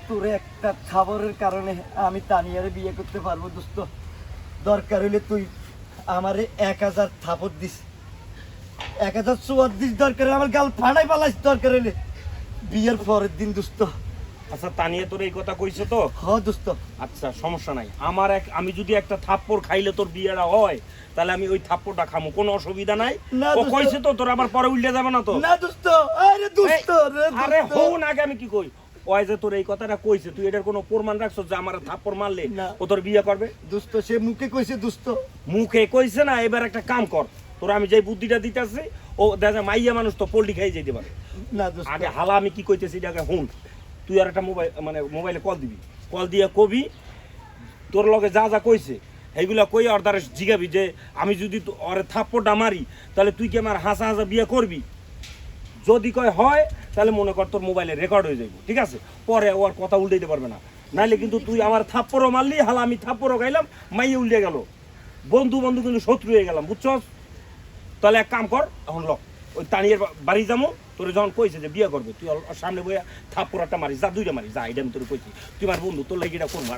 তোর একটা খাবারের কারণে আমি তানিয়ারে বিয়ে করতে পারবো দোস্ত। দরকার হলে তুই আমারে 1000 থাপড় দিস, 1000 চুয়ার দিস, দরকার হলে আমার গাল ফাটাই পালাইস, দরকার হলে বিয়ের পরের দিন দোস্ত। আচ্ছা তানিয়া তোর এই কথা কইছো তো? হ দোস্ত। আচ্ছা সমস্যা নাই, আমি যদি একটা থাপ্পড় খাইলে তোর বিয়েটা হয় তাহলে আমি ওই থাপ্পড়টা খামু, কোনো অসুবিধা নাই। না ও দোস্ত। কইছে তো তোর আবার পরে উল্টে যাবে না তো? না দোস্ত, আরে দোস্ত রে আরে দোস্ত। হও না, আগে আমি কি কই, ওই যে তোর এই কথাটা কইছে, তুই এটার কোনো প্রমাণ রাখছ যে আমার থাপ্পড় মারলে না। ও তোর বিয়ে করবে? দোস্ত সে মুখে কইছে দোস্ত। মুখে কইছে না, এবার একটা কাম কর, তোর আমি যে বুদ্ধিটা দিতেছি, ও দেখা মাইয়া মানুষ তো পোল্ট্রি খাই যেতে পারে। না দোস্ত। আগে হালা আমি কি কইতেছি এটাকে হুন। তুই আর একটা মোবাইলে কল দিবি, কল দিয়ে কবি তোর লগে যা যা কইছে এইগুলা কই আর দ্বারা জিগাবি যে আমি যদি ওরে থাপ্পড়টা মারি তাহলে তুই কি আমার হাসা হাসা বিয়ে করবি? যদি কয় হয় তাহলে মনে কর তোর মোবাইলে রেকর্ড হয়ে যাবে, ঠিক আছে? পরে ও আর কথা উল্টাইতে পারবে না। নাইলে কিন্তু তুই আমার থাপ্পড়ও মারলি, হালা আমি থাপ্পড়ও খাইলাম, মাইয়ে উল্টে গেল, বন্ধু বন্ধু কিন্তু শত্রু হয়ে গেলাম, বুঝছস? তাহলে এক কাম কর, এখন লক ওই তানিয়ার বাড়ি যাবো, তোর যখন কইছে যে বিয়ে করবে তুই ওর সামনে বইয়া থাপ্পড় একটা মারিস, যা দুইটা মারিস, যা এটা আমি তোর কইছি, তুই আমার বন্ধু, তোর লাগে এটা করবো।